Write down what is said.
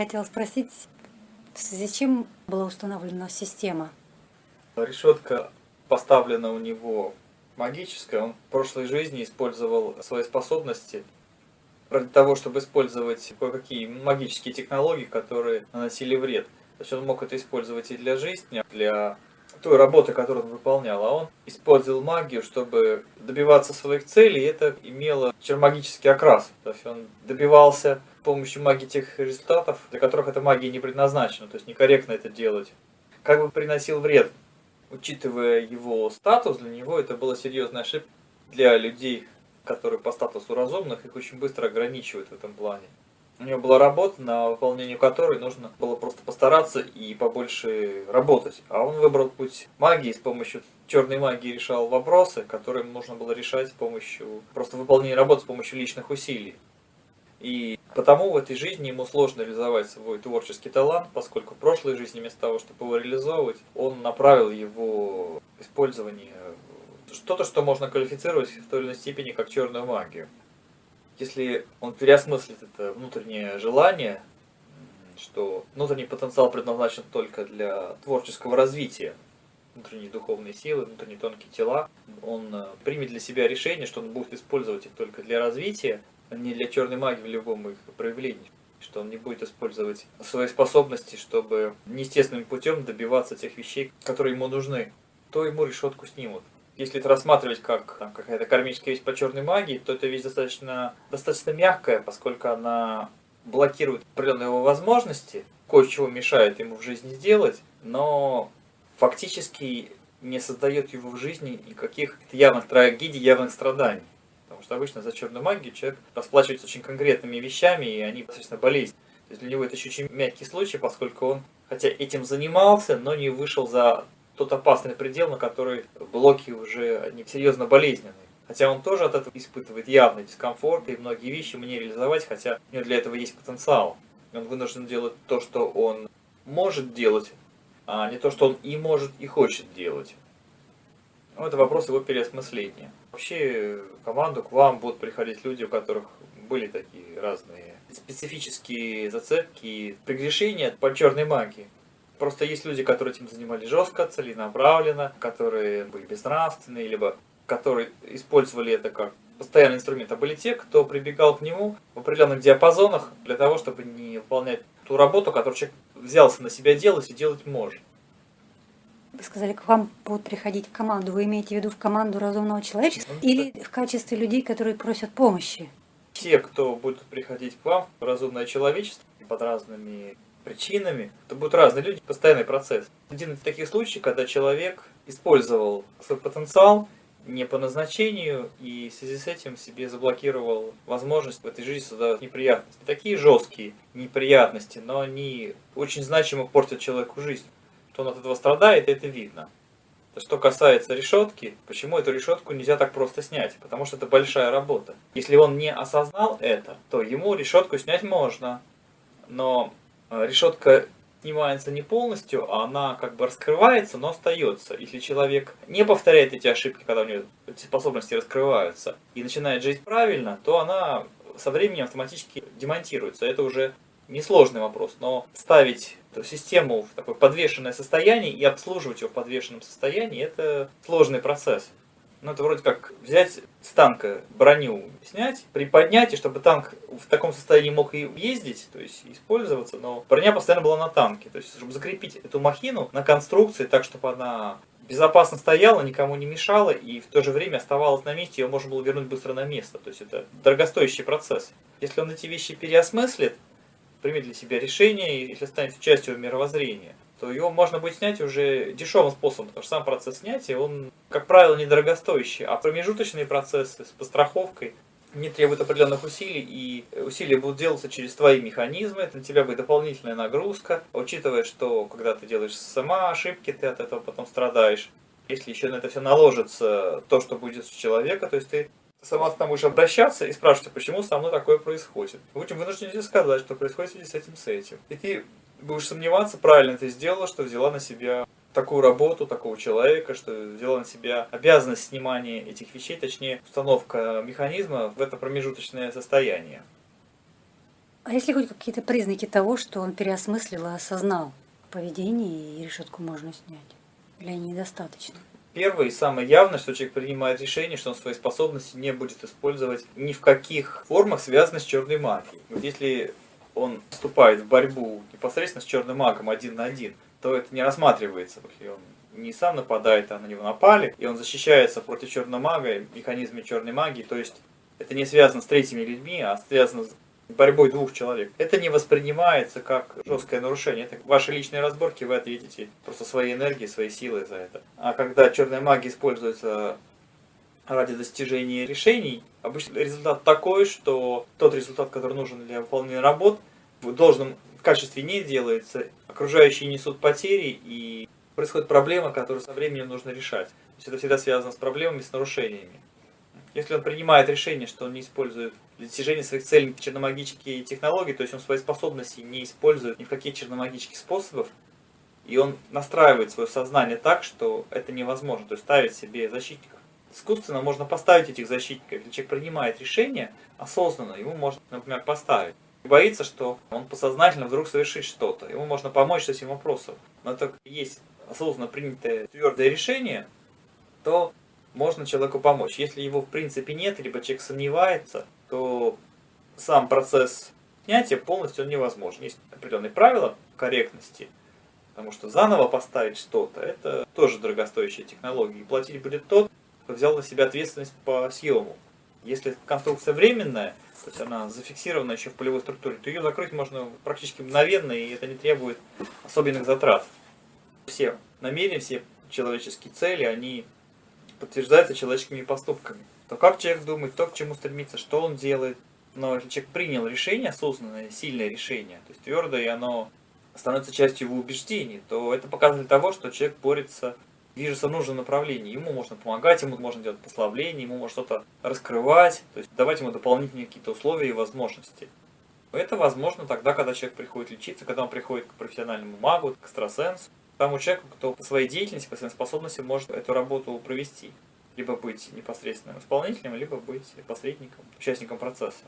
хотела спросить, в связи с чем была установлена система? Решетка поставлена у него магическая. Он в прошлой жизни использовал свои способности для того, чтобы использовать кое-какие магические технологии, которые наносили вред. То есть он мог это использовать и для жизни, для той работы, которую он выполнял, а он использовал магию, чтобы добиваться своих целей, и это имело магический окрас. То есть он добивался с помощью магии тех результатов, для которых эта магия не предназначена, то есть некорректно это делать. Как бы приносил вред. Учитывая его статус, для него это была серьезная ошибка. Для людей, которые по статусу разумных, их очень быстро ограничивают в этом плане. У него была работа, на выполнение которой нужно было просто постараться и побольше работать. А он выбрал путь магии, с помощью черной магии решал вопросы, которые нужно было решать с помощью просто выполнения работы с помощью личных усилий. И потому в этой жизни ему сложно реализовать свой творческий талант, поскольку в прошлой жизни вместо того, чтобы его реализовывать, он направил его использование в что-то, что можно квалифицировать в той или иной степени как черную магию. Если он переосмыслит это внутреннее желание, что внутренний потенциал предназначен только для творческого развития, внутренние духовные силы, внутренние тонкие тела, он примет для себя решение, что он будет использовать их только для развития, не для черной магии в любом их проявлении, что он не будет использовать свои способности, чтобы неестественным путем добиваться тех вещей, которые ему нужны, то ему решетку снимут. Если это рассматривать как какая-то кармическая вещь по черной магии, то эта вещь достаточно мягкая, поскольку она блокирует определенные его возможности, кое-чего мешает ему в жизни сделать, но фактически не создает его в жизни никаких явных трагедий, явных страданий. Потому что обычно за черную магию человек расплачивается очень конкретными вещами, и они достаточно болезненны. То есть для него это еще очень мягкий случай, поскольку он, хотя этим занимался, но не вышел за тот опасный предел, на который блоки уже они серьезно болезненные. Хотя он тоже от этого испытывает явный дискомфорт, и многие вещи ему не реализовать, хотя у него для этого есть потенциал. И он вынужден делать то, что он может делать, а не то, что он и может, и хочет делать. Ну, это вопрос его переосмысления. Вообще, в команду к вам будут приходить люди, у которых были такие разные специфические зацепки, прегрешения по черной магии. Просто есть люди, которые этим занимались жестко, целенаправленно, которые были безнравственные, либо которые использовали это как постоянный инструмент. А были те, кто прибегал к нему в определенных диапазонах для того, чтобы не выполнять ту работу, которую человек взялся на себя делать и делать может. Вы сказали, к вам будут приходить в команду. Вы имеете в виду в команду разумного человечества или в качестве людей, которые просят помощи? Те, кто будут приходить к вам в разумное человечество под разными причинами, это будут разные люди, постоянный процесс. Один из таких случаев, когда человек использовал свой потенциал не по назначению и в связи с этим себе заблокировал возможность в этой жизни создавать неприятности. Такие жесткие неприятности, но они очень значимо портят человеку жизнь. Что он от этого страдает, это видно. Что касается решетки, почему эту решетку нельзя так просто снять? Потому что это большая работа. Если он не осознал это, то ему решетку снять можно. Но решетка снимается не полностью, а она как бы раскрывается, но остается. Если человек не повторяет эти ошибки, когда у него эти способности раскрываются, и начинает жить правильно, то она со временем автоматически демонтируется. Это уже несложный вопрос, но ставить эту систему в такое подвешенное состояние и обслуживать его в подвешенном состоянии – это сложный процесс. Ну, это вроде как взять с танка броню, снять, приподнять, и чтобы танк в таком состоянии мог и ездить, то есть использоваться, но броня постоянно была на танке. То есть, чтобы закрепить эту махину на конструкции так, чтобы она безопасно стояла, никому не мешала, и в то же время оставалась на месте, ее можно было вернуть быстро на место. То есть, это дорогостоящий процесс. Если он эти вещи переосмыслит, примет для себя решение, и если станет частью мировоззрения, то его можно будет снять уже дешевым способом, потому что сам процесс снятия, он, как правило, недорогостоящий, а промежуточные процессы с постраховкой не требуют определенных усилий, и усилия будут делаться через твои механизмы, это на тебя будет дополнительная нагрузка, учитывая, что когда ты делаешь сама ошибки, ты от этого потом страдаешь. Если еще на это все наложится то, что будет у человека, то есть ты сама там будешь обращаться и спрашивать, почему со мной такое происходит. Будем вынуждены тебе сказать, что происходит в связи с этим. И ты будешь сомневаться, правильно ты сделала, что взяла на себя такую работу, такого человека, что взяла на себя обязанность снимания этих вещей, точнее, установка механизма в это промежуточное состояние. А есть ли хоть какие-то признаки того, что он переосмыслил и осознал поведение, и решетку можно снять? Или они недостаточно? Первое и самое явное, что человек принимает решение, что он свои способности не будет использовать ни в каких формах, связанных с черной магией. Вот если он вступает в борьбу непосредственно с черным магом один на один, то это не рассматривается. Если он не сам нападает, а на него напали, и он защищается против черного мага, механизме черной магии, то есть это не связано с третьими людьми, а связано с борьбой двух человек. Это не воспринимается как жесткое нарушение. Это ваши личные разборки, вы ответите просто своей энергией, своей силой за это. А когда черная магия используется ради достижения решений, обычно результат такой, что тот результат, который нужен для выполнения работ, в должном качестве не делается, окружающие несут потери, и происходит проблема, которую со временем нужно решать. То есть это всегда связано с проблемами, с нарушениями. Если он принимает решение, что он не использует для достижения своих целей черномагические технологии, то есть он свои способности не использует ни в каких черномагических способах, и он настраивает свое сознание так, что это невозможно, то есть ставит себе защитников. Искусственно можно поставить этих защитников. Если человек принимает решение осознанно, ему можно, например, поставить. Боится, что он подсознательно вдруг совершит что-то. Ему можно помочь с этим вопросом. Но так есть осознанно принятое твердое решение, то можно человеку помочь. Если его в принципе нет, либо человек сомневается, то сам процесс снятия полностью невозможен. Есть определенные правила корректности, потому что заново поставить что-то, это тоже дорогостоящая технология. И платить будет тот, кто взял на себя ответственность по съему. Если конструкция временная, то есть она зафиксирована еще в полевой структуре, то ее закрыть можно практически мгновенно, и это не требует особенных затрат. Все намерения, все человеческие цели, они подтверждается человеческими поступками. То, как человек думает, то, к чему стремится, что он делает. Но если человек принял решение, осознанное, сильное решение, то есть твердое, и оно становится частью его убеждений, то это показатель того, что человек борется, движется в нужном направлении. Ему можно помогать, ему можно делать послабление, ему можно что-то раскрывать, то есть давать ему дополнительные какие-то условия и возможности. Это возможно тогда, когда человек приходит лечиться, когда он приходит к профессиональному магу, к экстрасенсу, к тому человеку, кто по своей деятельности, по своим способностям может эту работу провести. Либо быть непосредственным исполнителем, либо быть посредником, участником процесса.